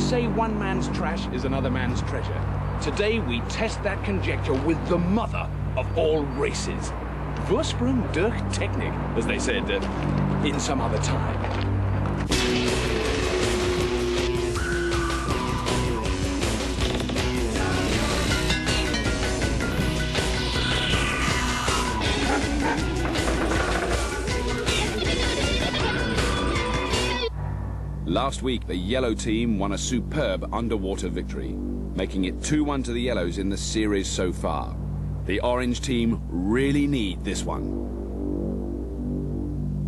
say one man's trash is another man's treasure. Today we test that conjecture with the mother of all races. Vorsprung durch Technik, as they said in some other time. Last week, the yellow team won a superb underwater victory, making it 2-1 to the yellows in the series so far. The orange team really need this one.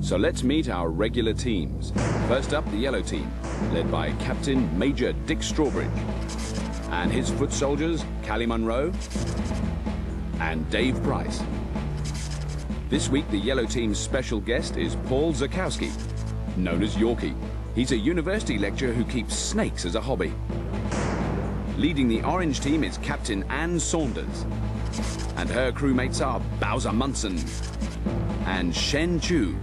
So let's meet our regular teams. First up, the yellow team, led by Captain Major Dick Strawbridge, and his foot soldiers, Callie Munro and Dave Price. This week, the yellow team's special guest is Paul Zakowski, known as Yorkie. He's a university lecturer who keeps snakes as a hobby. Leading the orange team is Captain Anne Saunders, and her crewmates are Bowser Munson and Shen Chu.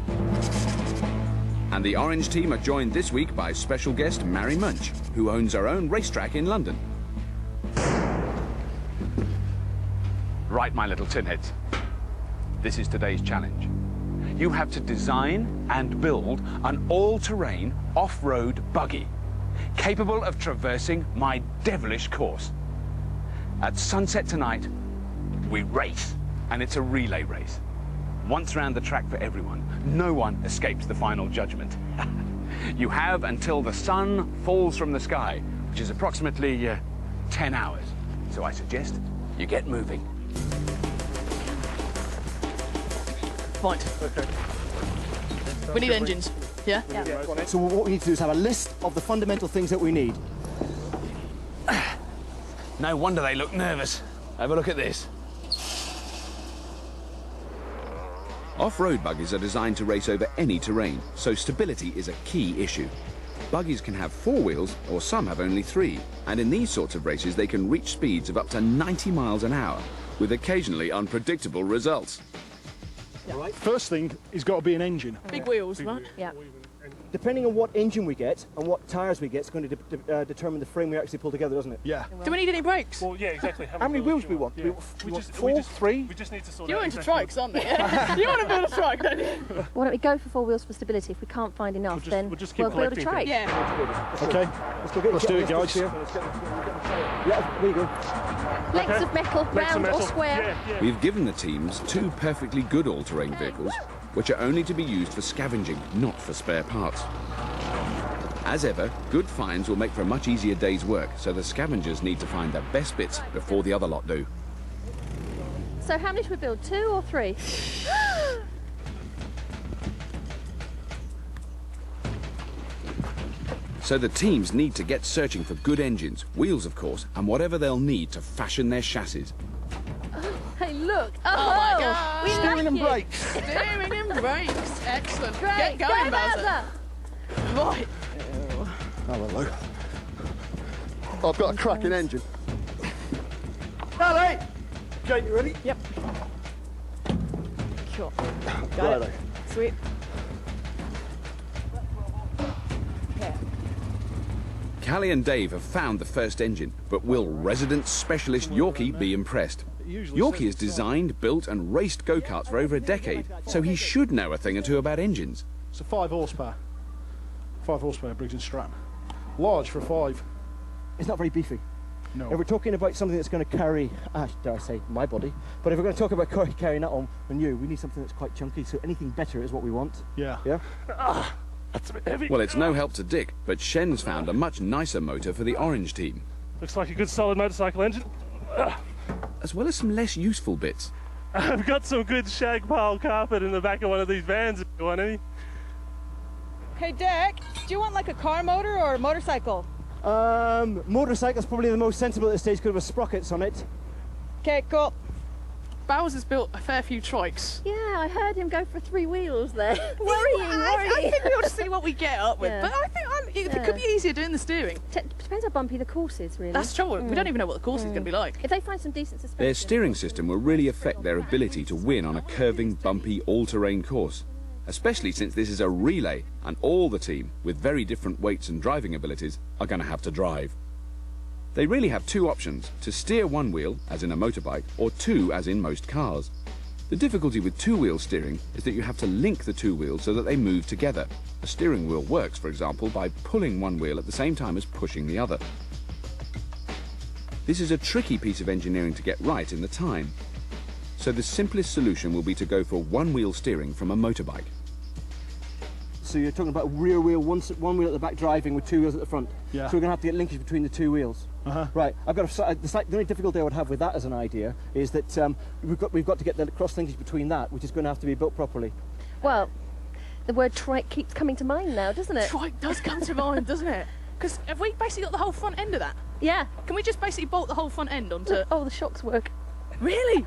And the orange team are joined this week by special guest Mary Munch, who owns her own racetrack in London. Right, my little tinheads. This is today's challenge. You have to design and build an all-terrain off-road buggy capable of traversing my devilish course. At sunset tonight, we race, and it's a relay race. Once round the track for everyone, no one escapes the final judgment. You have until the sun falls from the sky, which is approximately 10 hours. So I suggest you get moving. Right. Okay. We need engines. Yeah? Yeah. So what we need to do is have a list of the fundamental things that we need. No wonder they look nervous. Have a look at this. Off-road buggies are designed to race over any terrain, so stability is a key issue. Buggies can have 4 wheels, or some have only 3, and in these sorts of races they can reach speeds of up to 90 miles an hour, with occasionally unpredictable results. Right. First thing is got to be an engine. Big wheels, right? Yeah. Depending on what engine we get and what tyres we get, it's going to determine the frame we actually pull together, doesn't it? Yeah. Do we need any brakes? Well, yeah, exactly. How many wheels do we want? Yeah. We want 4, 3? We just need to sort You're out into exactly trikes, aren't they? You want to build a trike, don't you? Why don't we go for 4 wheels for stability? If we can't find enough, we'll then just keep we'll build a collecting trike. Yeah. Okay. Let's do it, guys. Yeah, there you go. Lengths of metal, round or square. Yeah. We've given the teams 2 perfectly good all-terrain vehicles, which are only to be used for scavenging, not for spare parts. As ever, good finds will make for a much easier day's work, so the scavengers need to find the best bits before the other lot do. So how many should we build, 2 or 3? So the teams need to get searching for good engines, wheels of course, and whatever they'll need to fashion their chassis. Hey, look! Oh my God! We Steering and like brakes. Steering and brakes. Excellent. Great. Get going, Go, Bowser. Right. Oh, hello. I've got a cracking engine. Hello! Jake, you ready? Yep. Sure. Got it. Sweet. Callie and Dave have found the first engine, but will resident specialist Yorkie be impressed? Yorkie has designed, built and raced go-karts for over a decade, so he should know a thing or two about engines. It's a 5 horsepower. 5 horsepower Briggs and Stratton. Large for a 5. It's not very beefy. No. If we're talking about something that's going to carry, dare I say, my body, but if we're going to talk about carrying that on you, we need something that's quite chunky, so anything better is what we want. Yeah. Yeah? That's a bit heavy. Well, it's no help to Dick, but Shen's found a much nicer motor for the orange team, Looks like a good solid motorcycle engine. as well as some less useful bits. I've got some good shag pile carpet in the back of one of these vans if you want any. Hey, Dick, do you want like a car motor or a motorcycle? Motorcycle's probably the most sensible at this stage because of sprockets on it. Okay, cool. Bowser's built a fair few trikes. Yeah, I heard him go for 3 wheels there. worrying. I think we ought to see what we get up with. Yeah. But I think it could be easier doing the steering. Depends how bumpy the course is, really. That's trouble. We don't even know what the course is going to be like. If they find some decent suspension. Their steering system will really affect their ability to win on a curving, bumpy, all-terrain course. especially since this is a relay and all the team, with very different weights and driving abilities, are going to have to drive. They really have two options, to steer one wheel, as in a motorbike, or two, as in most cars. The difficulty with two-wheel steering is that you have to link the two wheels so that they move together. A steering wheel works, for example, by pulling one wheel at the same time as pushing the other. This is a tricky piece of engineering to get right in the time. So the simplest solution will be to go for one-wheel steering from a motorbike. So you're talking about rear wheel, one wheel at the back driving with two wheels at the front. Yeah. So we're going to have to get linkage between the two wheels. Right. The only difficulty I would have with that as an idea is that we've got to get the cross linkage between that, which is going to have to be built properly. Well, the word trike keeps coming to mind now, doesn't it? Trike does come to mind, doesn't it? Because have we basically got the whole front end of that? Yeah. Can we just basically bolt the whole front end onto... Oh, the shocks work. Really?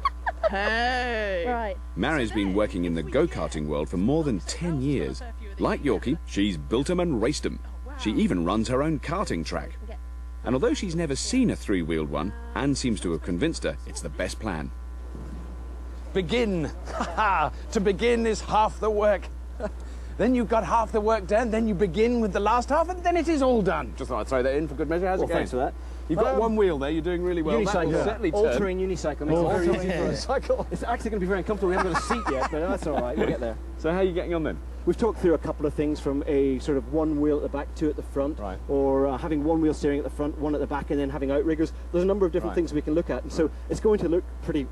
Hey! Right. Mary's been working in the go-karting world for more than 10 years. Like Yorkie, she's built 'em and raced 'em. She even runs her own karting track. And although she's never seen a three-wheeled one, Anne seems to have convinced her it's the best plan. Begin. To begin is half the work. Then you've got half the work done, then you begin with the last half, and then it is all done. Just thought I'd throw that in for good measure. How's it going? Thanks for that. You've got one wheel there, you're doing really well. That will certainly turn. All-terrain unicycle makes it very easy for us. Cycle. It's actually going to be very uncomfortable. We haven't got a seat yet, but that's all right. We'll get there. So how are you getting on then? We've talked through a couple of things, from a sort of one wheel at the back, two at the front, Right. or having one wheel steering at the front, one at the back, and then having outriggers. There's a number of different Right. things we can look at, and so it's going to look pretty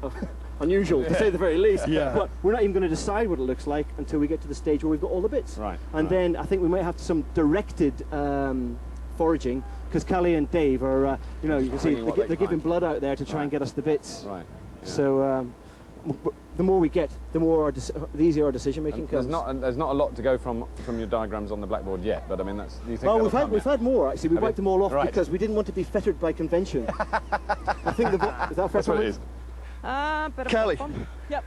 unusual, to say the very least. Yeah. But we're not even going to decide what it looks like until we get to the stage where we've got all the bits. Right, And then I think we might have some directed foraging, because Callie and Dave are, you know, you can see Bringing what they they're giving find. blood out there to try and get us the bits. Right. So the more we get, the more the easier our decision making There's comes. not a lot to go from your diagrams on the blackboard yet, but I mean that's. Do you think Well, that'll come we've yet? had more actually. We Have wiped you? them all off Right. because we didn't want to be fettered by convention. I think is that a fair That's what it comment? is. Kelly. Yep.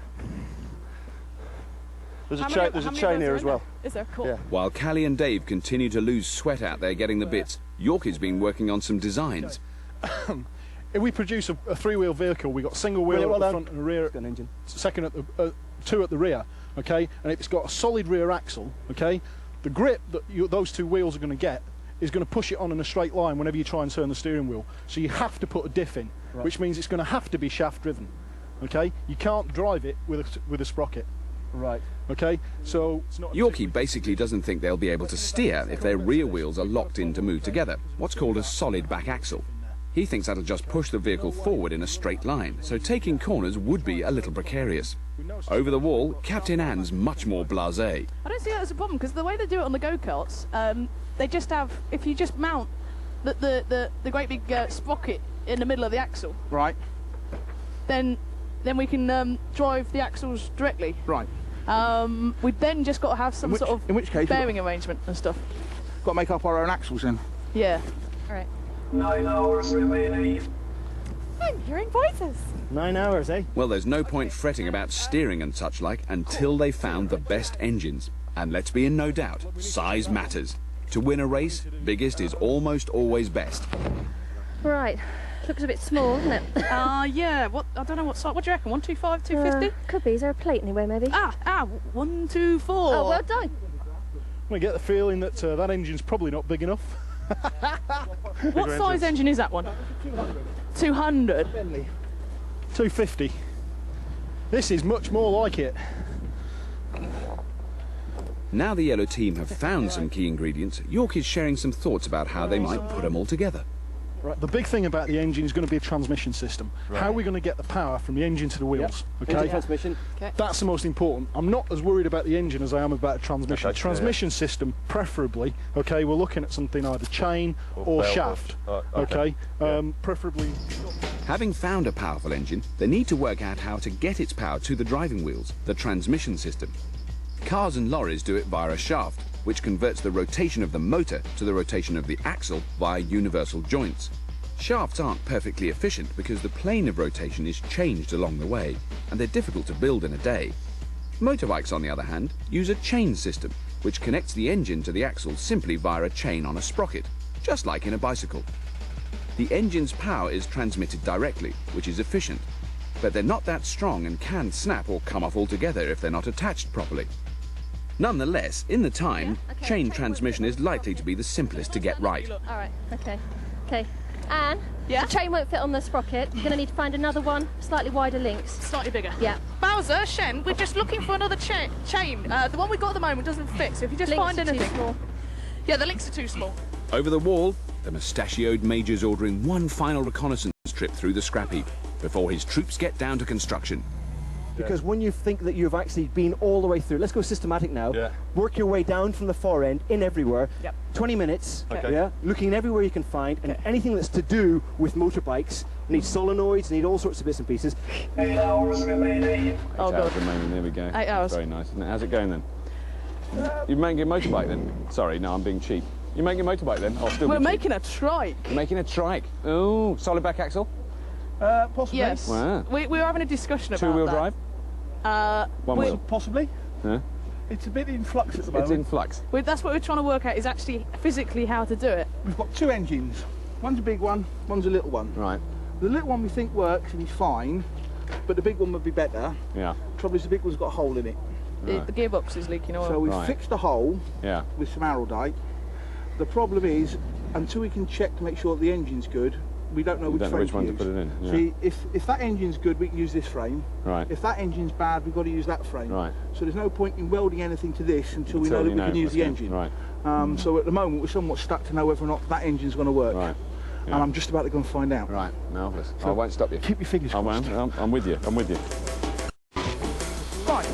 There's How a many- chain. how There's a many chain of those here are as in well. there? Is there? Cool. Yeah. While Callie and Dave continue to lose sweat out there getting the bits, Yorkie's been working on some designs. If we produce a three-wheel vehicle, we got single wheel Well at the done. front and a rear, Got an engine. second at the two at the rear. Okay, and if it's got a solid rear axle, okay, the grip that those two wheels are going to get is going to push it on in a straight line whenever you try and turn the steering wheel. So you have to put a diff in, which means it's going to have to be shaft driven. Okay, you can't drive it with a sprocket. Right. Okay, so it's not. Yorkie basically doesn't think they'll be able to steer if their rear wheels are locked in to move together, what's called a solid back axle. He thinks that'll just push the vehicle forward in a straight line, so taking corners would be a little precarious. Over the wall, Captain Anne's much more blasé. I don't see that as a problem, because the way they do it on the go-karts, they just have, if you just mount the great big sprocket in the middle of the axle, Right. then we can drive the axles directly. Right. We've then just got to have some sort in which of case we've bearing arrangement and stuff. got to make up our own axles then. Yeah. All right. 9 hours remaining. I'm hearing voices. 9 hours, eh? Well, there's no point fretting about steering and such like until they found the best engines. And let's be in no doubt, size matters. To win a race, biggest is almost always best. Right. Looks a bit small, doesn't it? Yeah. What? I don't know what size. What do you reckon? 125, 250? Could be. Is there a plate anywhere, maybe? 124. Oh, well done. I get the feeling that that engine's probably not big enough. What size engine is that one? 200. 250. This is much more like it. Now the yellow team have found some key ingredients, York is sharing some thoughts about how they might put them all together. Right. The big thing about the engine is going to be a transmission system. How are we going to get the power from the engine to the wheels? Engine Okay, transmission. that's the most important. I'm not as worried about the engine as I am about a transmission. Okay, Transmission system, preferably. Okay, we're looking at something either chain or belt or- shaft. okay. Preferably. Having found a powerful engine, they need to work out how to get its power to the driving wheels, the transmission system. Cars and lorries do it via a shaft, which converts the rotation of the motor to the rotation of the axle via universal joints. Shafts aren't perfectly efficient because the plane of rotation is changed along the way, and they're difficult to build in a day. Motorbikes, on the other hand, use a chain system, which connects the engine to the axle simply via a chain on a sprocket, just like in a bicycle. The engine's power is transmitted directly, which is efficient, but they're not that strong and can snap or come off altogether if they're not attached properly. Nonetheless, in the time, Yeah, okay. chain transmission is likely to be the simplest to get right. All right, okay. Okay. Anne, Yeah? the chain won't fit on the sprocket. You're going to need to find another one, slightly wider links. Slightly bigger. Yeah. Bowser, Shen, we're just looking for another chain. The one we got at the moment doesn't fit, so if you just Links find are too anything. small. Yeah, the links are too small. Over the wall, the mustachioed major's ordering one final reconnaissance trip through the scrap heap before his troops get down to construction. Because when you think that you've actually been all the way through, let's go systematic now. Yeah. Work your way down from the far end, in everywhere. Yep. 20 minutes. Okay. Yeah. Looking everywhere you can find, and anything that's to do with motorbikes. Need solenoids, need all sorts of bits and pieces. 8 hours remaining. Oh, God. There we go. 8 hours. Very nice, isn't it? How's it going then? You're making a motorbike then? Sorry, no, I'm being cheap. You're making a motorbike then? I'll still We're be cheap. making a trike. You're making a trike. Oh, solid back axle? Possibly. Yes. Wow. We were having a discussion about Two-wheel that. drive? One we- wheel. Possibly. Yeah. It's a bit in flux at the It's moment. in flux. That's what we're trying to work out, is actually physically how to do it. We've got two engines. One's a big one, one's a little one. Right. The little one we think works and is fine, but the big one would be better. Yeah. Trouble is the big one's got a hole in it. Right. The gearbox is leaking oil. So we've Right. fixed the hole Yeah. with some araldite. The problem is, until we can check to make sure that the engine's good, we don't know You which don't know frame which one to use. put it in, yeah. See, if that engine's good, we can use this frame. Right. If that engine's bad, we've got to use that frame. Right. So there's no point in welding anything to this until we know Until that you we can use what's the going- engine. Right. So at the moment, we're somewhat stuck to know whether or not that engine's going to work. Right. And I'm just about to go and find out. Right. Marvellous. I won't stop you. Keep your fingers I crossed. won't. I'm with you. I'm with you. Right.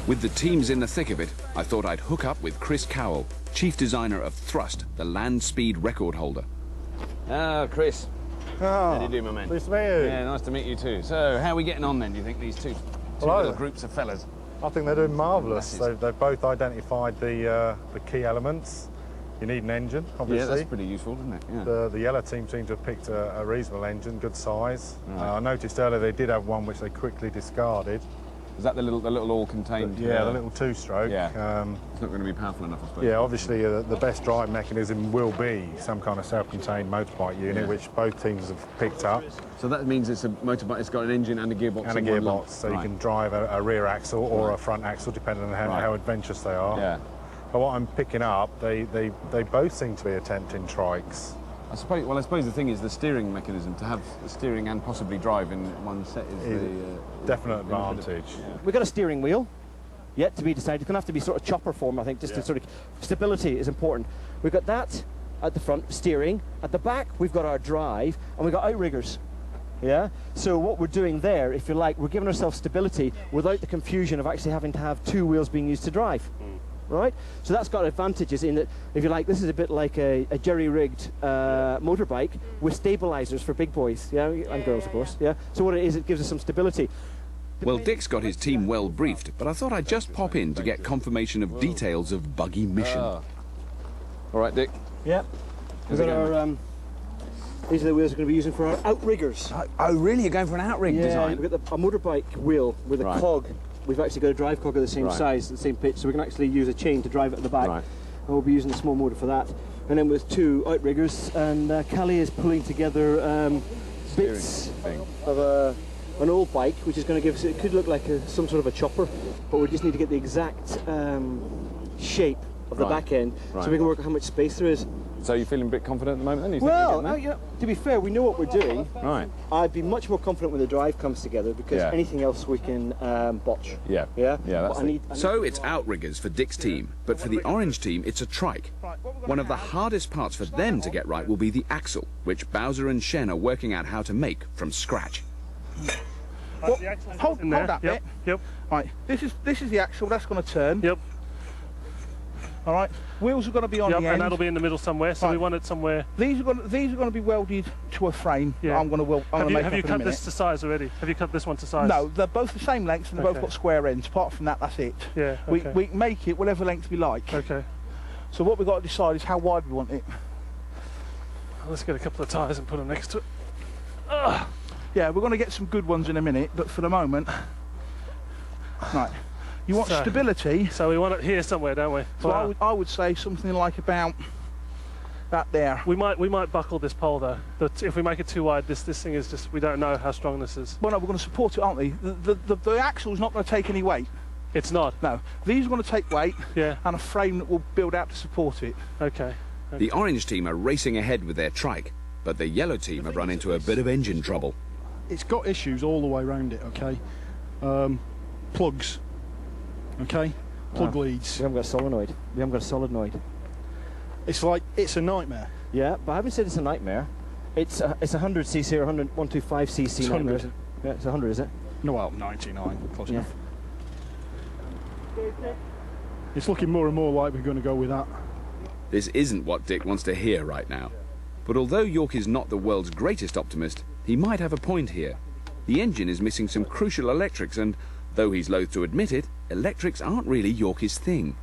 With the teams in the thick of it, I thought I'd hook up with Chris Cowell, chief designer of Thrust, the land speed record holder. Ah, Chris. How do you do, my man? Nice to meet you. Yeah, nice to meet you too. So, how are we getting on then, do you think, these two Well, little groups of fellas? I think they're doing marvellous. Bless They've both identified the key elements. You need an engine, Yeah, obviously. that's pretty useful, isn't it? Yeah. The yellow team seem to have picked a reasonable engine, good size. Right. I noticed earlier they did have one which they quickly discarded. Is that the little all-contained? Yeah, the little two-stroke. Yeah. It's not going to be powerful enough, I suppose. Yeah, obviously the best drive mechanism will be some kind of self-contained motorbike unit, Yeah. which both teams have picked up, So that means it's a motorbike. It's got an engine and a gearbox. and a in one lump. gearbox, so Right. you can drive a rear axle or Right. a front axle, depending on how, Right. how adventurous they are. Yeah. But what I'm picking up, they both seem to be attempting trikes. I suppose the thing is the steering mechanism. To have the steering and possibly drive in one set is the Definite benefit of- advantage. yeah. We've got a steering wheel, yet to be decided. It's going to have to be sort of chopper form, I think, just to sort of... Stability is important. We've got that at the front, steering. At the back, we've got our drive, and we've got outriggers. Yeah? So what we're doing there, if you like, we're giving ourselves stability without the confusion of actually having to have two wheels being used to drive. Right? So that's got advantages in that, if you like, this is a bit like a jerry-rigged motorbike with stabilizers for big boys, yeah, and girls, of course, yeah. So what it is, it gives us some stability. Well, Dick's got his team well briefed, but I thought I'd just pop in to get confirmation of details of buggy mission. All right, Dick. Yeah. We've got our, these are the wheels we're going to be using for our outriggers. Oh, really? You're going for an outrig design? We've got a motorbike wheel with a Right. cog. We've actually got a drive cog of the same Right. size, the same pitch, so we can actually use a chain to drive it at the back. Right. And we'll be using a small motor for that. And then with two outriggers, and Callie is pulling together bits thing. of an old bike, which is going to give us, it could look like some sort of a chopper, but we just need to get the exact shape of the Right. back end, Right. so we can work out how much space there is. So you're feeling a bit confident at the moment then? You think Well, you're getting you know, to be fair, we know what we're doing. there? Right. I'd be much more confident when the drive comes together, because Yeah. anything else we can botch. Yeah. Yeah? Yeah, that's But I it. need So it's outriggers for Dick's team, but for the orange team, it's a trike. One of the hardest parts for them to get right will be the axle, which Bowser and Shen are working out how to make from scratch. Hold that bit. Yep. Right, this is the axle, that's going to turn. Yep. All right, wheels are going to be on Yep. the end. And that'll be in the middle somewhere. So Right. we want it somewhere. These are going to be welded to a frame. Yeah. That I'm going to weld. Have you make up in a cut minute. this to size already? Have you cut this one to size? No, they're both the same length and they've both Okay. got square ends. Apart from that, that's it. Yeah. We Okay. can make it whatever length we like. Okay. So what we've got to decide is how wide we want it. Let's get a couple of tyres and put them next to it. Yeah, we're going to get some good ones in a minute, but for the moment, right. You want So- stability? So we want it here somewhere, don't we? So Wow. I would say something like about that there. We might buckle this pole though. But if we make it too wide, this thing is just, we don't know how strong this is. Well, no, we're going to support it, aren't we? The axle's not going to take any weight. It's not. No. These are going to take weight Yeah. and a frame that will build out to support it. Okay. The orange team are racing ahead with their trike, but the yellow team have run into a bit of engine trouble. It's got issues all the way around it, okay? Plugs, okay? Plug leads. We haven't got a solenoid. We haven't got a solenoid. It's like, it's a nightmare. Yeah, but I haven't said it's a nightmare. It's 100cc or 125cc It's 100. Yeah, it's 100, is it? No, well, 99, close Yeah. enough. It's looking more and more like we're going to go with that. This isn't what Dick wants to hear right now. But although York is not the world's greatest optimist, he might have a point here. The engine is missing some crucial electrics, and though he's loath to admit it, electrics aren't really York's thing.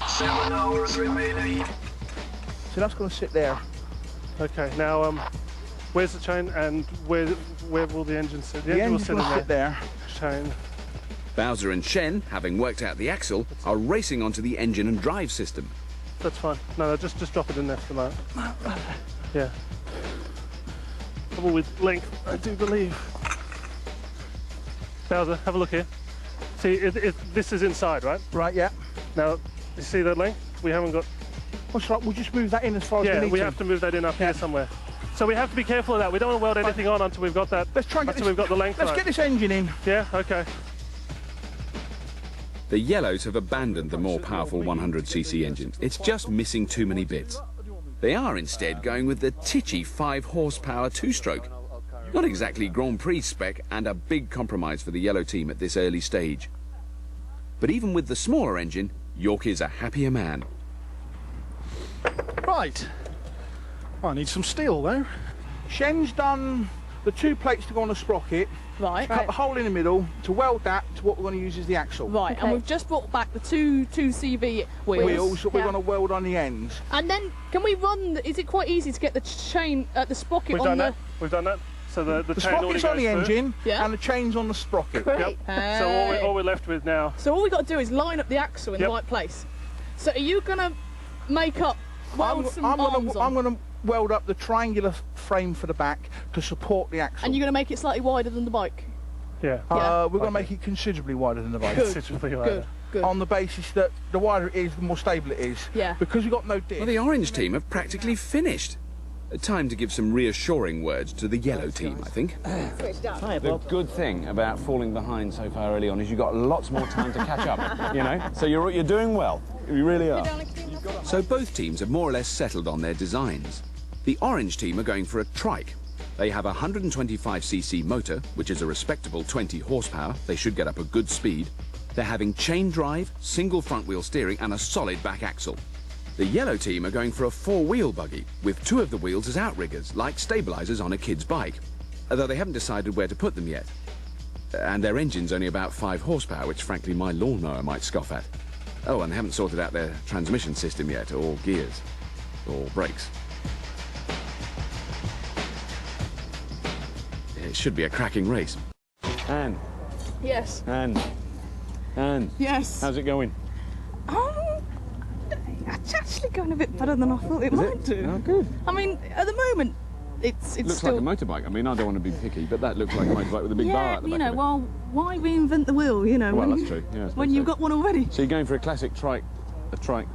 Seven hours remaining. So that's going to sit there. Okay. Now, where's the chain and where will the engine sit? The engine will engine's sit going to in sit there. Chain. Bowser and Shen, having worked out the axle, are racing onto the engine and drive system. That's fine. No, just drop it in there for the moment. Yeah. Trouble with length, I do believe. Bowser, have a look here. See, this is inside, right? Right, yeah. Now, you see that length? We haven't got... That's right, we'll just move that in as far as we Yeah, need we to. have to move that in up here somewhere. So we have to be careful of that. We don't want to weld anything on until we've got that. Let's try and get until we've got the length Let's right. get this engine in. Yeah, okay. The yellows have abandoned the more powerful 100cc engine. It's just missing too many bits. They are instead going with the titchy 5 horsepower two-stroke. Not exactly Grand Prix spec, and a big compromise for the yellow team at this early stage. But even with the smaller engine, York is a happier man. Right. I need some steel though. Shen's done the 2 plates to go on the sprocket. Right. Cut the hole in the middle to weld that to what we're going to use as the axle. Right, and we've just brought back the two CV Wheels that we're Yeah. going to weld on the ends. And then, can we run? Is it quite easy to get the chain, the sprocket We've on done the? that. We've done that. So the The chain already sprocket's on the goes through. engine, Yeah. and the chain's on the sprocket. Great. So all we're left with now. So all we got to do is line up the axle in the right place. So are you gonna make up weld some arms on? I'm going to weld up the triangular frame for the back to support the axle. And you're gonna make it slightly wider than the bike. Yeah. We're going to make it considerably wider than the bike. Considerably wider. Good. On the basis that the wider it is, the more stable it is. Yeah. Because we've got no dip. Well, the orange team have practically finished. Time to give some reassuring words to the yellow team, I think. The good thing about falling behind so far early on is you've got lots more time to catch up, you know? So you're doing well. You really are. So both teams have more or less settled on their designs. The orange team are going for a trike. They have a 125cc motor, which is a respectable 20 horsepower. They should get up a good speed. They're having chain drive, single front wheel steering and a solid back axle. The yellow team are going for a 4-wheel buggy, with 2 of the wheels as outriggers, like stabilizers on a kid's bike, although they haven't decided where to put them yet. And their engine's only about 5 horsepower, which frankly my lawnmower might scoff at. Oh, and they haven't sorted out their transmission system yet, or gears, or brakes. It should be a cracking race. Anne, Yes. Anne, Yes. how's it going? It's actually going a bit better than I thought it might do. Oh, good. I mean, at the moment, it's Looks still. like a motorbike. I mean, I don't want to be picky, but that looks like a motorbike with a big bar Yeah, at the you back know, of it. well, why reinvent the wheel? You know, Well, when that's true. Yeah, I suppose when you've so. got one already. So you're going for a classic trike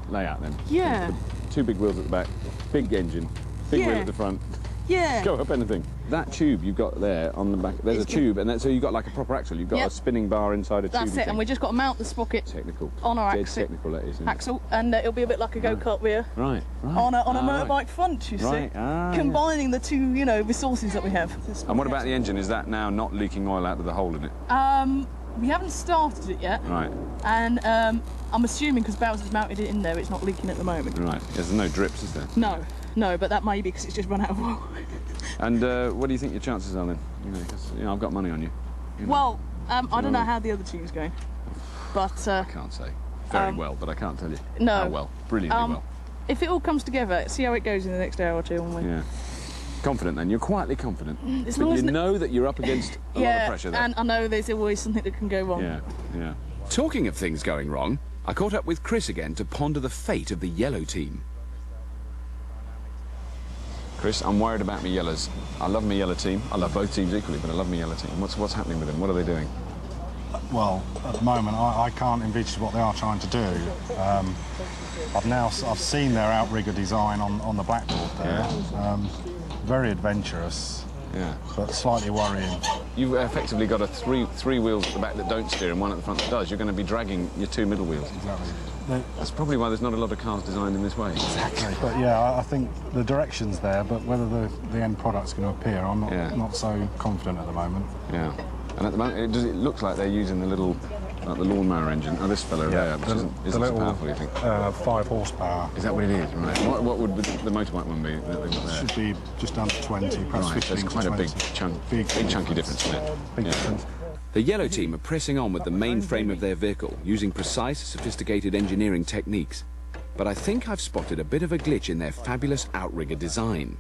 layout then? Yeah. With 2 big wheels at the back, big engine, big wheel Yeah. at the front. Yeah. Go up anything. That tube you've got there on the back, there's It's a tube, and so you've got like a proper axle. You've got Yep. a spinning bar inside a tube. That's it, and we just got to mount the sprocket Technical. on our Dead axle. technical, that is. Isn't it? Axle, and it'll be a bit like a go-kart rear Right, right. on a Ah, motorbike right. front. You Right, see, ah, combining the 2, you know, resources that we have. And what about the engine? Is that now not leaking oil out of the hole in it? We haven't started it yet, Right, and I'm assuming because Bowser's mounted it in there, it's not leaking at the moment. right. There's no drips, is there? No, but that may be because it's just run out of oil. And what do you think your chances are then? You know, 'cause, you know, I've got money on you. You know. Well, I don't know how the other team's going, but I can't say. Very well, but I can't tell you. no. How well. Brilliantly well. if it all comes together, see how it goes in the next hour or two, won't we? Yeah. Confident then? You're quietly confident. As But long as you know that you're up against a lot of pressure there. and I know there's always something that can go wrong. Yeah, yeah. Talking of things going wrong, I caught up with Chris again to ponder the fate of the yellow team. Chris, I'm worried about my yellows. I love my yellow team. I love both teams equally, but I love my yellow team. What's happening with them? What are they doing? Well, at the moment, I can't envisage what they are trying to do. I've seen their outrigger design on the blackboard there. Yeah. Very adventurous. Yeah. But slightly worrying. You've effectively got three wheels at the back that don't steer and one at the front that does. You're going to be dragging your two middle wheels. Exactly. That's probably why there's not a lot of cars designed in this way. Exactly. But yeah, I think the direction's there, but whether the end product's going to appear, I'm not so confident at the moment. Yeah. And at the moment, it looks like they're using the little, like the lawnmower engine. Oh, this fella there, which isn't so powerful, you think? 5 horsepower. Is that what it is? Right. What would the motorbike one be that they've got there? Should be just under 20, perhaps 15 That's quite to a 20. big chunky difference, isn't it? Big difference. The yellow team are pressing on with the main frame of their vehicle, using precise, sophisticated engineering techniques. But I think I've spotted a bit of a glitch in their fabulous outrigger design.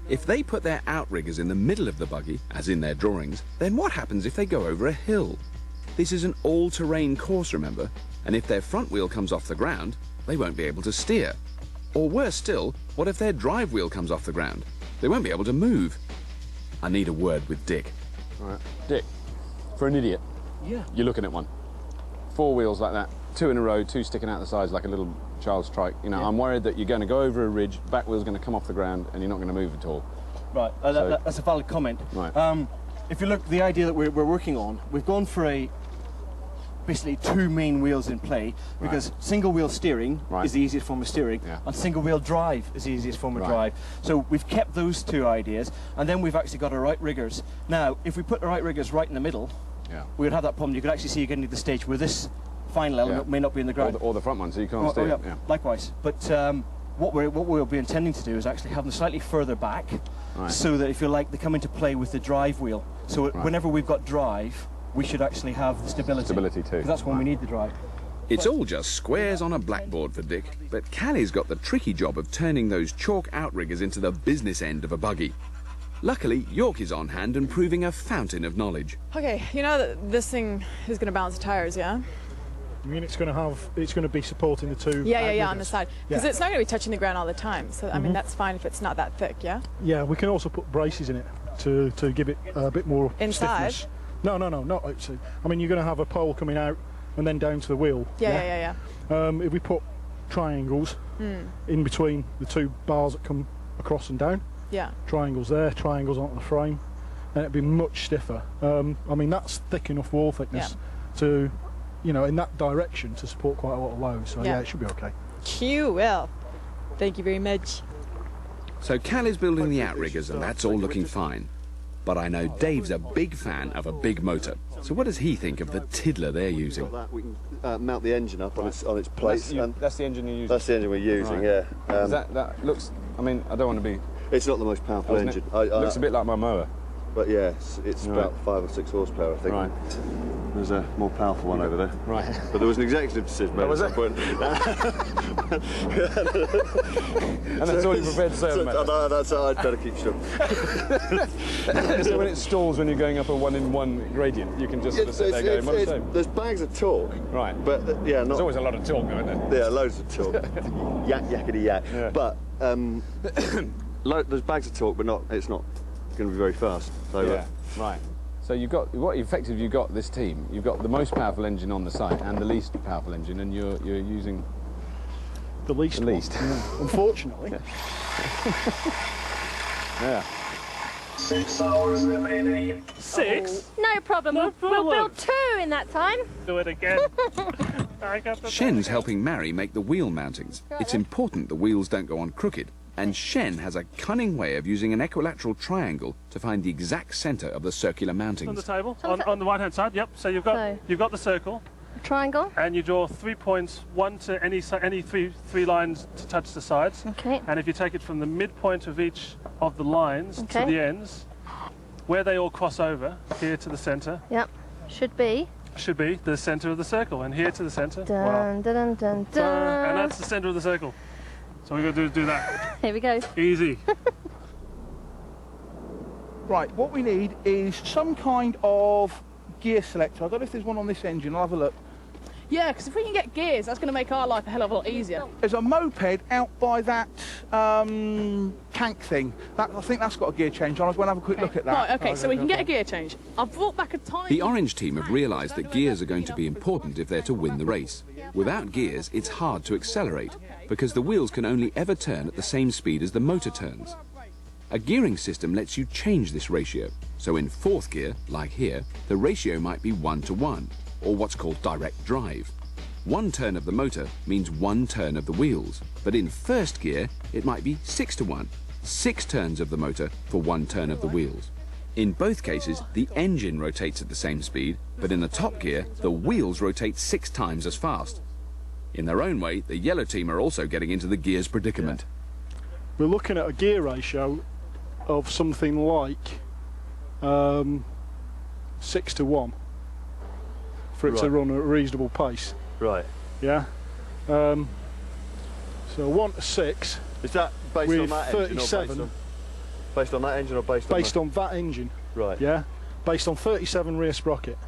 If they put their outriggers in the middle of the buggy, as in their drawings, then what happens if they go over a hill? This is an all-terrain course, remember, and if their front wheel comes off the ground, they won't be able to steer. Or worse still, what if their drive wheel comes off the ground? They won't be able to move. I need a word with Dick. All right. Dick, for an idiot, you're looking at one. 4 wheels like that, 2 in a row, 2 sticking out the sides like a little child's trike. You know, I'm worried that you're going to go over a ridge, back wheel's going to come off the ground, and you're not going to move at all. Right, that's a valid comment. Right. If you look, the idea that we're working on, we've gone for basically 2 main wheels in play, because single wheel steering is the easiest form of steering, and single wheel drive is the easiest form of drive. So we've kept those 2 ideas, and then we've actually got our outriggers. Now, if we put the outriggers right in the middle, we would have that problem. You could actually see you getting to the stage where this final element may not be in the ground. Or the front one, so you can't steer. Likewise. But what we'll be intending to do is actually have them slightly further back, so that, if you like, they come into play with the drive wheel. So whenever we've got drive, we should actually have the stability. Stability too. 'Cause that's when we need the drive. It's all just squares on a blackboard for Dick, but Callie's got the tricky job of turning those chalk outriggers into the business end of a buggy. Luckily, York is on hand and proving a fountain of knowledge. Okay, you know that this thing is going to balance the tires, yeah? I mean, it's going to be supporting the 2. Yeah, on the side. Because it's not going to be touching the ground all the time. So, I mean, that's fine if it's not that thick, yeah? Yeah, we can also put braces in it to give it a bit more inside? stiffness. No, not outside. I mean, you're going to have a pole coming out and then down to the wheel. Yeah. If we put triangles in between the 2 bars that come across and down, triangles there, triangles onto the frame, and it'd be much stiffer. I mean, that's thick enough wall thickness to, you know, in that direction to support quite a lot of load. So yeah, it should be okay. Well, thank you very much. So Callie's building the outriggers, and that's all looking fine. But I know Dave's a big fan of a big motor. So what does he think of the tiddler they're using? We can mount the engine up on its place. That's the engine you're using? That's the engine we're using, yeah. That looks, I mean, I don't want to be... It's not the most powerful engine. It looks a bit like my mower. But yeah, it's about 5 or 6 horsepower, I think. Right. There's a more powerful one over there. Right. But there was an executive decision made at some point. And that's all you're prepared to say on the matter? No, that's I'd better keep short. So when it stalls when you're going up a 1-in-1 gradient, you can just sort of sit there going, what a shame. There's bags of torque. Right. But yeah, not... There's always a lot of torque, though, isn't there? Yeah, loads of torque. Yakety yak. Yeah. But there's bags of torque, but it's not going to be very fast. So, right. So you've got effectively you've got this team. You've got the most powerful engine on the site and the least powerful engine, and you're using the least. Unfortunately. Yeah. 6 hours remaining. 6? No problem. We'll build 2 in that time. Do it again. Shen's helping Mary make the wheel mountings. It's important the wheels don't go on crooked. And Shen has a cunning way of using an equilateral triangle to find the exact centre of the circular mountings. On the table, on the right-hand side, yep. So you've got the circle. A triangle. And you draw 3 points, 1 to any three lines to touch the sides. Okay. And if you take it from the midpoint of each of the lines to the ends, where they all cross over, here to the centre. Yep. Should be the centre of the circle, and here to the centre. Dun, dun, dun, dun. And that's the centre of the circle. So we're going to do that. Here we go. Easy. Right, what we need is some kind of gear selector. I don't know if there's one on this engine. I'll have a look. Yeah, because if we can get gears, that's going to make our life a hell of a lot easier. There's a moped out by that tank thing. I think that's got a gear change on. I'm going to have a quick look at that. Right, okay, so we can get a gear change. I've brought back a tiny... The orange team have realised that gears are going to be important if they're to win the race. Without gears, it's hard to accelerate, because the wheels can only ever turn at the same speed as the motor turns. A gearing system lets you change this ratio. So in fourth gear, like here, the ratio might be 1:1, or what's called direct drive. One turn of the motor means one turn of the wheels, but in first gear, it might be 6:1, 6 turns of the motor for one turn of the wheels. In both cases, the engine rotates at the same speed, but in the top gear, the wheels rotate 6 times as fast. In their own way, the yellow team are also getting into the gears predicament. We're looking at a gear ratio of something like 6:1 for it to run at a reasonable pace. Right. Yeah. So 1:6. Is that based on that 37, engine or based on that engine or based on that engine? Right. Yeah. Based on 37 rear sprocket.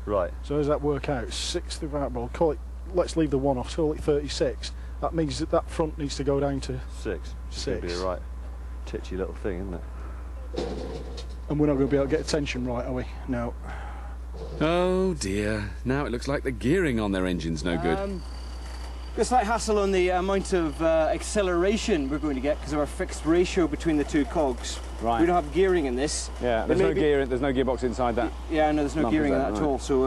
Right. So how does that work out? 6 divided by, call it, let's leave the 1 off, call it 36. That means that that front needs to go down to 6. It's going to be a right titchy little thing, isn't it? And we're not going to be able to get the tension right, are we? No. Oh dear, now it looks like the gearing on their engine's no good. A slight hassle on the amount of acceleration we're going to get because of our fixed ratio between the two cogs. Right. We don't have gearing in this. Yeah, there's no gear. There's no gearbox inside that. Yeah, no, there's no gearing in that at all. So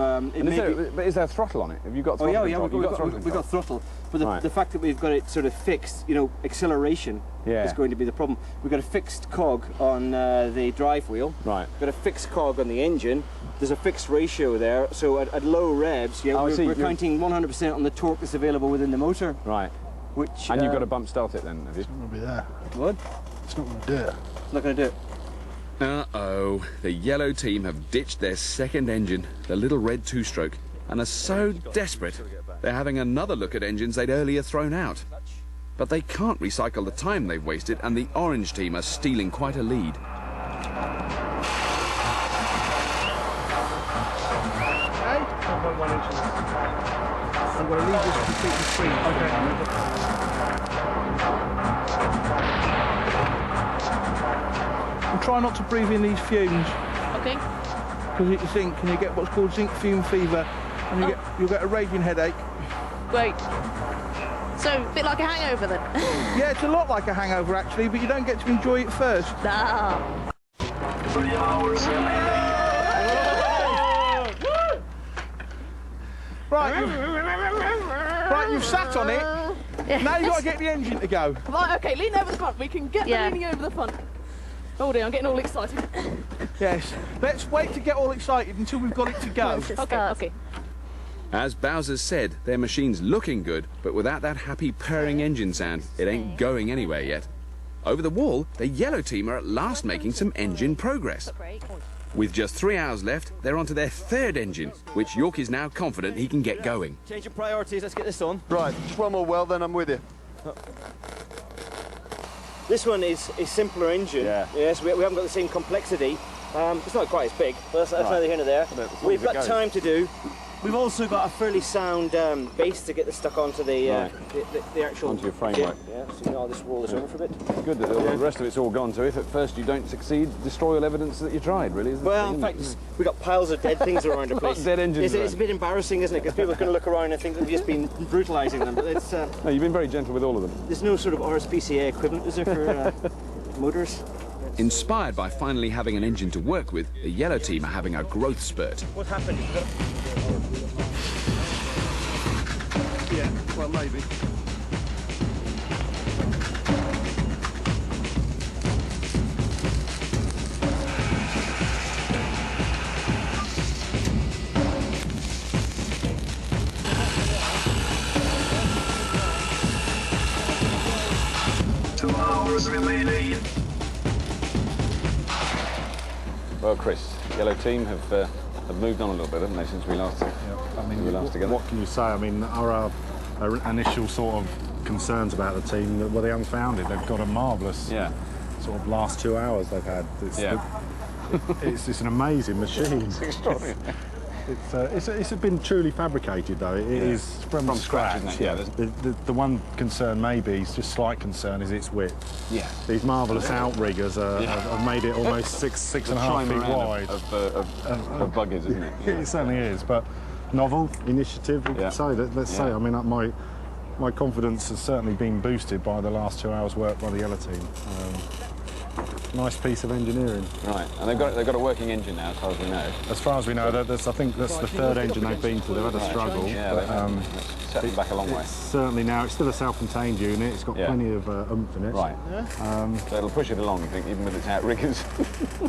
but is there a throttle on it? Have you got? Oh throttle yeah, we've got throttle. But the fact that we've got it sort of fixed, you know, acceleration is going to be the problem. We've got a fixed cog on the drive wheel. Right. We've got a fixed cog on the engine. There's a fixed ratio there. So at low revs, we're counting 100% on the torque that's available within the motor. Right. And you've got to bump start it then, have you? It's not going to be there. What? It's not going to do it. It's not going to do it. Uh-oh, the yellow team have ditched their second engine, the little red 2-stroke, and are so desperate they're having another look at engines they'd earlier thrown out. But they can't recycle the time they've wasted, and the orange team are stealing quite a lead. I'm going to leave this completely free. And try not to breathe in these fumes. Okay. Because you think, can you get what's called zinc fume fever, and you'll get a raging headache. Great. So, a bit like a hangover then? Yeah, it's a lot like a hangover actually, but you don't get to enjoy it first. Nah. 3 hours remaining. Right, you've sat on it. Yeah. Now you've got to get the engine to go. Right, okay, lean over the front. We can get the leaning over the front. Oh dear, I'm getting all excited. Yes. Let's wait to get all excited until we've got it to go. Okay. As Bowser said, their machine's looking good, but without that happy purring engine sound, it ain't going anywhere yet. Over the wall, the yellow team are at last making some engine progress. With just 3 hours left, they're onto their third engine, which York is now confident he can get going. Change of priorities, let's get this on. Right, just one more well, then I'm with you. This one is a simpler engine. Yeah. Yes, we haven't got the same complexity. It's not quite as big, but that's neither here nor there. We've got time to do. We've also got a fairly sound base to get this stuck onto the actual... Onto your framework. Yeah, so I'll just roll this over for a bit. Good that the rest of it's all gone, so if at first you don't succeed, destroy all evidence that you tried, really, isn't it? Well, in fact, we've got piles of dead things around the place. Dead engines. It's a bit embarrassing, isn't it? Because people are going to look around and think that we've just been brutalising them. But it's... No, you've been very gentle with all of them. There's no sort of RSPCA equivalent, is there, for motors? Inspired by finally having an engine to work with, the yellow team are having a growth spurt. What happened? Yeah, well, maybe. Remaining. Well, Chris, yellow team have moved on a little bit, haven't they, since we last together? What can you say? I mean, our initial sort of concerns about the team were they unfounded. They've got a marvellous sort of last 2 hours they've had. It's an amazing machine. It's extraordinary. It's been truly fabricated though. It is from scratch. Isn't it? Yeah. The one concern maybe, is just slight concern, is its width. Yeah. These marvellous outriggers have made it almost six and a half feet wide. Of buggies, isn't it? Yeah. It certainly is, but novel initiative. We can say that. Let's say. I mean, my confidence has certainly been boosted by the last 2 hours' work by the yellow team. Nice piece of engineering. Right, and they've got a working engine now, as far as we know. As far as we know, I think that's the third engine they've been to. They've had a struggle. Yeah, they've set them back a long way. Certainly now, it's still a self-contained unit. It's got plenty of oomph in it. Right. So it'll push it along, I think, even with its outriggers.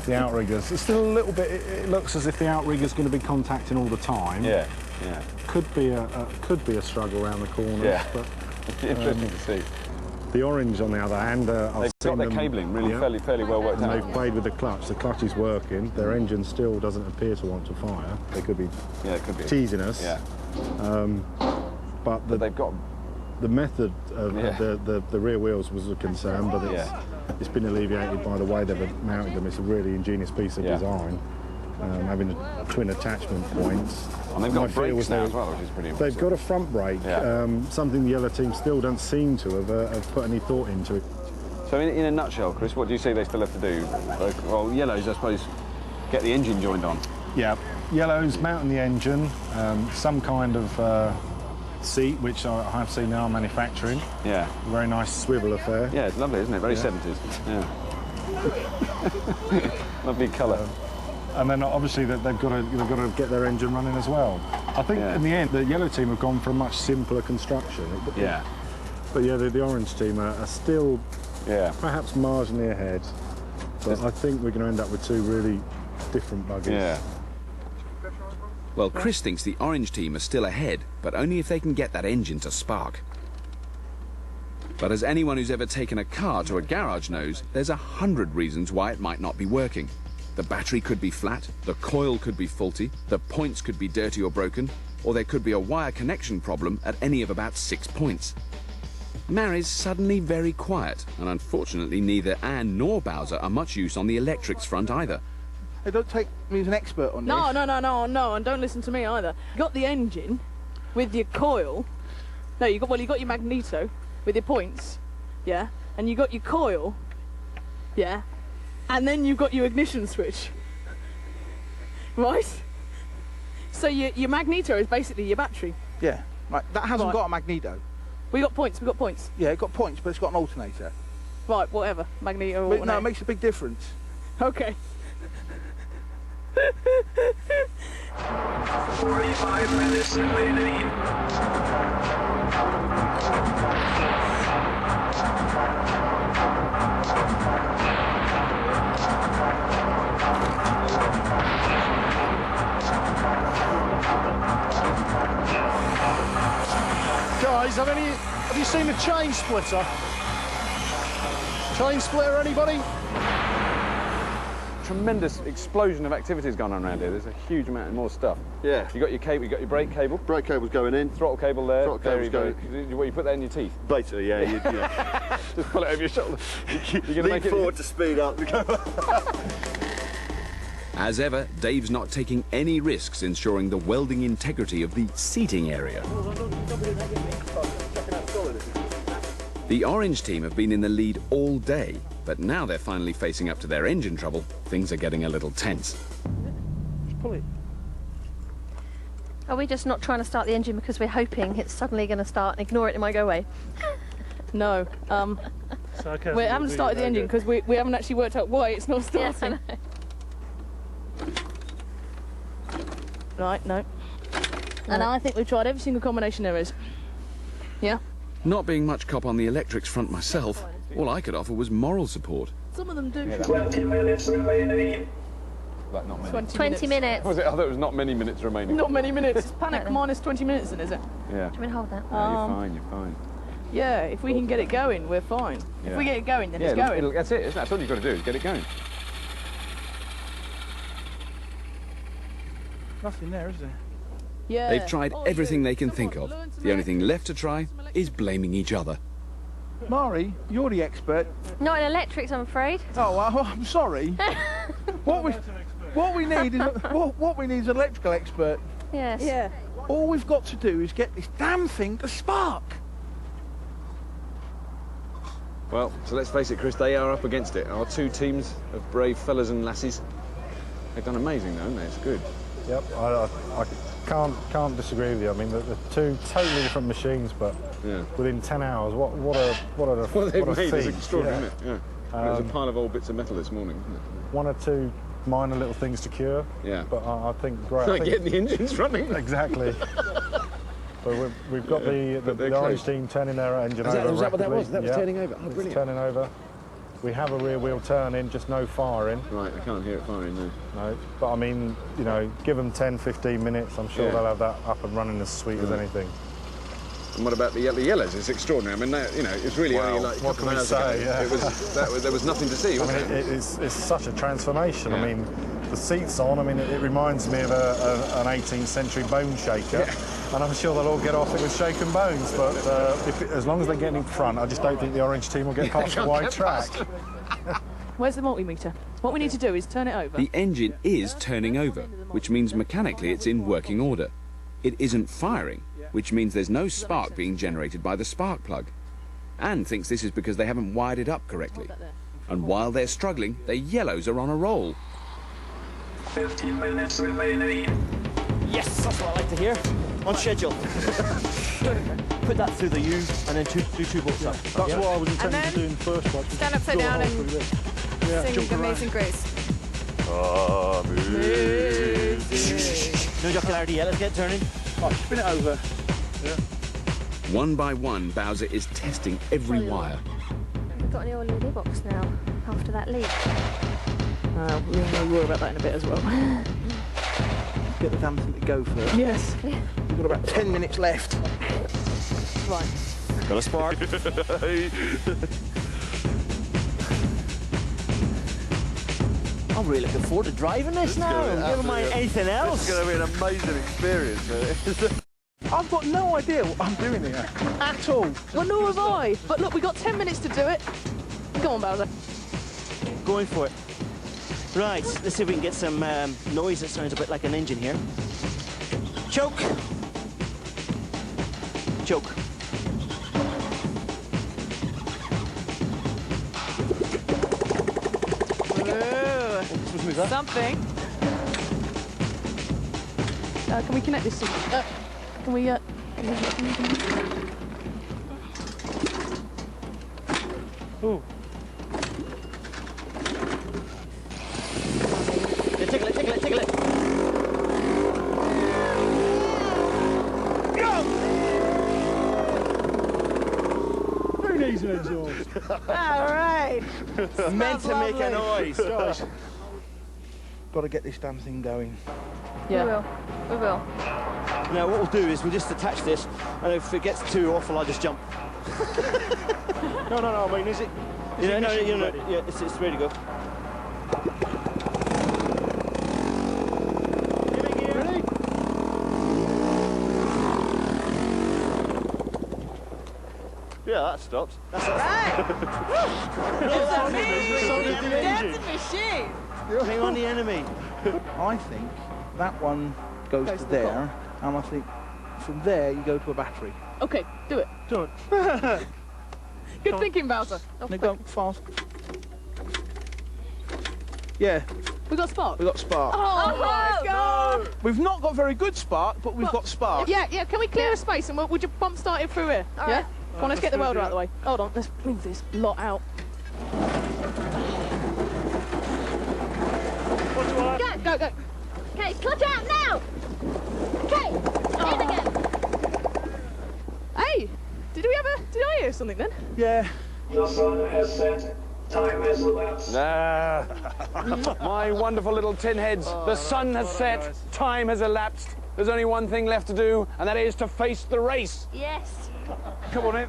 The outriggers. It's still a little bit. It looks as if the outrigger's going to be contacting all the time. Yeah. Yeah. Could be a struggle around the corners. Yeah. But interesting to see. The orange, on the other hand, they've got their cabling really fairly well worked out. And they've played with the clutch. The clutch is working. Their engine still doesn't appear to want to fire. They could be teasing us. Yeah. But they've got the method of the rear wheels was a concern, but it's been alleviated by the way they've mounted them. It's a really ingenious piece of design. Having twin attachment points. And they've got brakes now as well, which is pretty impressive. They've got a front brake, something the yellow team still don't seem to have put any thought into it. So in a nutshell, Chris, what do you say they still have to do? Well, yellows, I suppose, get the engine joined on. Yeah, yellows mounting the engine, some kind of seat, which I have seen now manufacturing. Yeah. Very nice swivel affair. Yeah, it's lovely, isn't it? Very 70s. Yeah. Lovely colour. And then obviously they've got to get their engine running as well. I think in the end the yellow team have gone for a much simpler construction. But the orange team are still perhaps marginally ahead. But I think we're going to end up with two really different buggies. Yeah. Well, Chris thinks the orange team are still ahead, but only if they can get that engine to spark. But as anyone who's ever taken a car to a garage knows, there's 100 reasons why it might not be working. The battery could be flat, the coil could be faulty, the points could be dirty or broken, or there could be a wire connection problem at any of about 6 points. Mary's suddenly very quiet, and unfortunately neither Anne nor Bowser are much use on the electrics front either. Hey, don't take me as an expert on this. No, and don't listen to me either. You got the engine with your coil. No, you got your magneto with your points, and you got your coil, and then you've got your ignition switch, right? So your magneto is basically your battery. Yeah, right. That hasn't got a magneto. We got points. Yeah, it got points, but it's got an alternator. Right, whatever, magneto. But no, it makes a big difference. Okay. 45 minutes remaining. Guys, have you seen a chain splitter? Chain splitter, anybody? Tremendous explosion of activities going on around here. There's a huge amount of more stuff. Yeah. You got your cable, you got your brake cable. Brake cable's going in. Throttle cable there. Throttle cable's going. What, you put that in your teeth? Basically, yeah. Just pull it over your shoulder. You're gonna Lean make forward to speed up. As ever, Dave's not taking any risks ensuring the welding integrity of the seating area. The orange team have been in the lead all day, but now they're finally facing up to their engine trouble. Things are getting a little tense. Just pull it. Are we just not trying to start the engine because we're hoping it's suddenly going to start and ignore it, it might go away? No. We haven't started the engine because we haven't actually worked out why it's not starting. Yes, I know. Right, no. And I think we've tried every single combination there is. Yeah? Not being much cop on the electrics front myself, all I could offer was moral support. Some of them do. 20 minutes remaining. Like not many. 20 minutes. Was it? I thought it was not many minutes remaining. Not many minutes. It's panic minus 20 minutes then, is it? Yeah. Do you want to hold that? You're fine. Yeah, if we can get it going, we're fine. Yeah. If we get it going, then it's going. That's it, isn't it? That's all you've got to do, is get it going. Nothing there, is there? Yeah. They've tried everything they can think of. The only thing left to try is blaming each other. Mari, you're the expert. Not in electrics, I'm afraid. Oh, I'm sorry. what we need is an electrical expert Yes. Yeah. All we've got to do is get this damn thing to spark. Well, so let's face it, Chris, they are up against it. Our two teams of brave fellas and lassies. They've done amazing, though, haven't they? It's good. Yep, I can't disagree with you. I mean, they're two totally different machines, but within 10 hours, what a they've made feat. is extraordinary, isn't it? Yeah. There's a pile of old bits of metal this morning, isn't it? One or two minor little things to cure. Yeah. But I think great. Like getting the engines running. Exactly. But we've got the orange team turning their engine over. Was that what that was? rapidly. That was Yeah. turning over. Oh, brilliant. It's turning over. We have a rear wheel turn in, just no firing. Right, I can't hear it firing, no. No, but I mean, you know, give them 10, 15 minutes, I'm sure they'll have that up and running as sweet as anything. And what about the yellows? It's extraordinary. I mean, you know, it's really only like a what couple can of we hours say? ago. Yeah. There was nothing to see, was I mean, it? it's such a transformation. Yeah. I mean, the seats on, I mean, it reminds me of an 18th century bone shaker. And I'm sure they'll all get off it with shaken bones, but as long as they get in front, I just don't think the orange team will get past the wide track. Where's the multimeter? What we need to do is turn it over. The engine is turning over, which means mechanically it's in working order. It isn't firing, which means there's no spark being generated by the spark plug. Anne thinks this is because they haven't wired it up correctly. And while they're struggling, the yellows are on a roll. 15 minutes remaining. Yes, that's what I like to hear. On schedule. Put that through the U and then do two bolts up. That's what I was intending to do in the first place. Stand upside down and sing Amazing Grace. No jocularity yet, let's get turning. Right, spin it over. One by one, Bowser is testing every wire. We've got an oil LED box now, after that leak. We'll worry about that in a bit as well. Get the damn thing to go first. Yes. We've got about 10 minutes left. Right. Got a spark. I'm really looking forward to driving this now. Never mind anything else. It's going to be an amazing experience. I've got no idea what I'm doing here at all. Well, nor have I. But look, we've got 10 minutes to do it. Go on, Bowser. Going for it. Right, let's see if we can get some noise that sounds a bit like an engine here. Choke. Choke. Ooh, something. Can we connect this? Can we? Ooh. Yeah, tickle it, tickle it, tickle it. Very easy exhaust. All right. Meant to make a noise. Guys, got to get this damn thing going. Yeah. We will. Now what we'll do is we'll just attach this, and if it gets too awful, I'll just jump. No, I mean, is it? Yeah, it's ready to go. Ready? Yeah, that stops. That's a machine. Hang on the enemy. I think that one goes to there, and I think from there you go to a battery. Okay, do it. Do it. Good thinking, Bowser. Now go fast. Yeah, We got spark. we got spark. Oh my God! We've not got very good spark, but we've got spark. Yeah. Can we clear a space and we'll just bump start it through here? All yeah. right. Come on, let's get the welder out of the way. Hold on, let's move this lot out. Go. Okay, clutch out now! Okay, in again. Hey, did I hear something then? Yeah. The sun has set. Time has elapsed. My wonderful little tin heads. The sun has set. Time has elapsed. There's only one thing left to do, and that is to face the race. Yes. Come on in.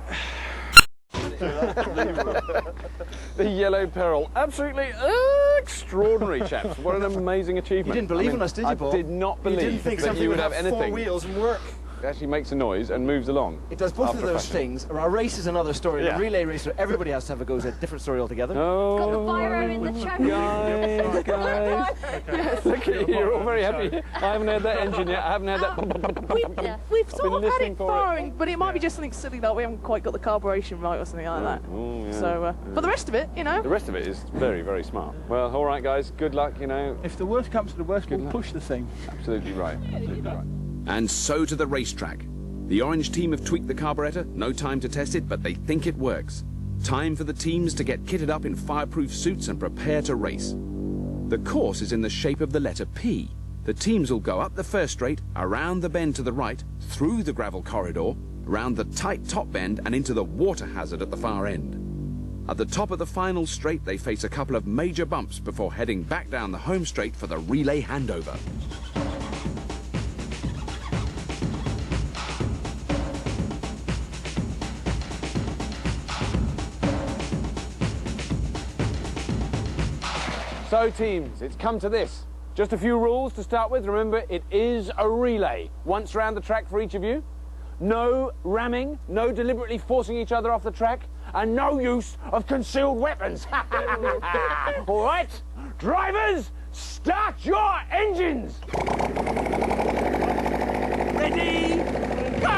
The Yellow Peril. Absolutely extraordinary, chaps. What an amazing achievement. You didn't believe in us, did you, Bob? I did not You didn't believe think that something you would would have have anything. 4 wheels and work. actually makes a noise and moves along. It does both of those things. A race is another story. Yeah. A relay race where everybody has to have a go is a different story altogether. Oh, Got the fire in the trunk. guys. Yes. Look at you, you're all very happy. I haven't heard that engine yet. I haven't heard that. We've sort of had listening it for firing, but it might be just something silly like we haven't quite got the carburation right or something like that. Oh, yeah. So, but the rest of it, you know. The rest of it is very, very smart. Well, all right, guys. Good luck. You know. If the worst comes to the worst, we'll push the thing. Absolutely right. Absolutely right. And so to the racetrack. The orange team have tweaked the carburetor. No time to test it, but they think it works. Time for the teams to get kitted up in fireproof suits and prepare to race. The course is in the shape of the letter P. The teams will go up the first straight, around the bend to the right, through the gravel corridor, round the tight top bend and into the water hazard at the far end. At the top of the final straight, they face a couple of major bumps before heading back down the home straight for the relay handover. So teams, it's come to this. Just a few rules to start with. Remember, it is a relay. Once round the track for each of you. No ramming, no deliberately forcing each other off the track, and no use of concealed weapons. All right, drivers, start your engines. Ready, go!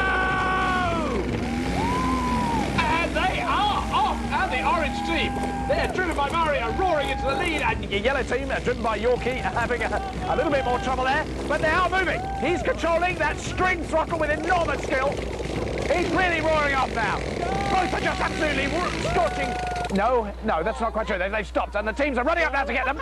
And they are off, and the orange team, they're driven by Mario, roaring into the lead, and your yellow team, driven by Yorkie, having a little bit more trouble there, but they are moving. He's controlling that string throttle with enormous skill. He's really roaring off now. Both are just absolutely scorching. No, that's not quite true. They've stopped, and the teams are running up now to get them.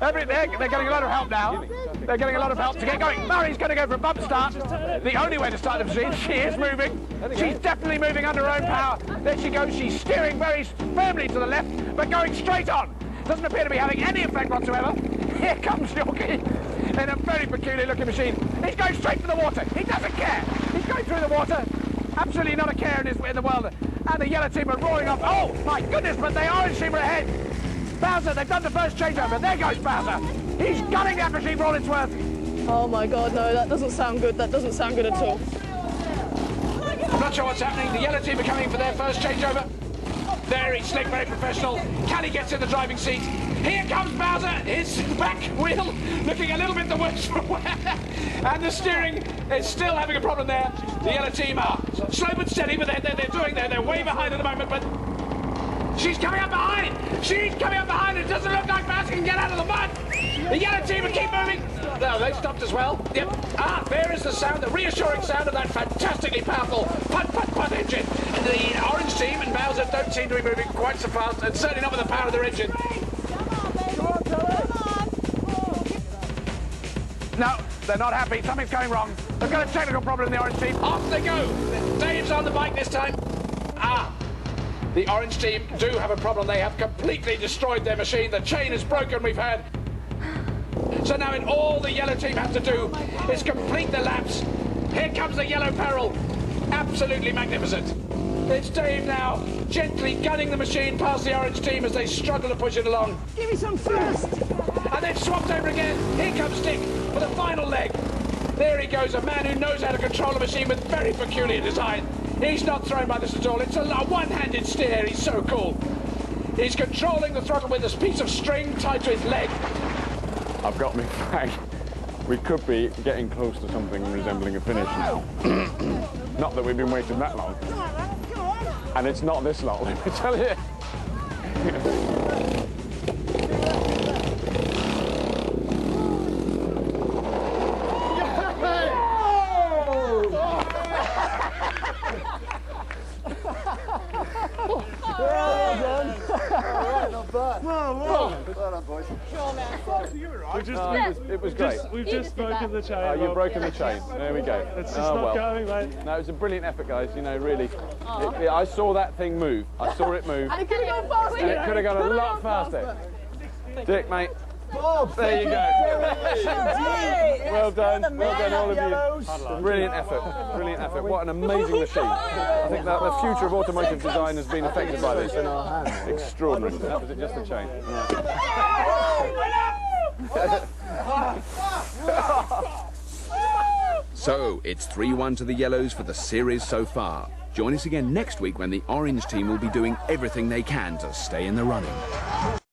They're getting a lot of help now. They're getting a lot of help to get going. Murray's going to go for a bump start. The only way to start the machine. She is moving. She's definitely moving under her own power. There she goes. She's steering very firmly to the left, but going straight on. Doesn't appear to be having any effect whatsoever. Here comes Yorkie in a very peculiar looking machine. He's going straight for the water. He doesn't care. He's going through the water. Absolutely not a care in the world. And the yellow team are roaring off. Oh, my goodness, but the orange team are ahead. Bowser, they've done the first changeover. There goes Bowser. He's gunning that machine for all it's worth. Oh my God, no, that doesn't sound good. That doesn't sound good at all. I'm not sure what's happening. The yellow team are coming for their first changeover. Very slick, very professional. Callie gets in the driving seat. Here comes Bowser, his back wheel looking a little bit the worse for wear. And the steering is still having a problem there. The yellow team are slow but steady, but they're way behind at the moment, but she's coming up behind. She's coming up behind. It doesn't look like Bowser can get out of the mud. The yellow team will keep moving. No, they stopped as well. Yep. There is the sound, the reassuring sound of that fantastically powerful putt engine. And the orange team and Bowser don't seem to be moving quite so fast, and certainly not with the power of their engine. No, they're not happy. Something's going wrong. They've got a technical problem in the orange team. Off they go. Dave's on the bike this time. The orange team do have a problem. They have completely destroyed their machine. The chain is broken, we've had. So now all the yellow team has to do is complete the laps. Here comes the yellow peril. Absolutely magnificent. It's Dave now, gently gunning the machine past the orange team as they struggle to push it along. Give me some first. And then swapped over again. Here comes Dick for the final leg. There he goes, a man who knows how to control a machine with very peculiar design. He's not thrown by this at all. It's a one-handed steer. He's so cool. He's controlling the throttle with this piece of string tied to his leg. I've got me flag. We could be getting close to something resembling a finish now. Not that we've been waiting that long. And it's not this long, let me tell you. It was great. We've just broken the chain. Oh, you've broken the chain. There we go. It's just not going, mate. No, it was a brilliant effort, guys. You know, really. I saw that thing move. I saw it move. And it could have gone faster. And it could have gone a lot faster. Dick, mate. Bob, there you go. Well done. Well done, all of you. Brilliant effort. Brilliant effort. What an amazing machine. I think that the future of automotive design has been affected by this. Extraordinary. That was it, just the chain. So, it's 3-1 to the Yellows for the series so far. Join us again next week when the Orange team will be doing everything they can to stay in the running.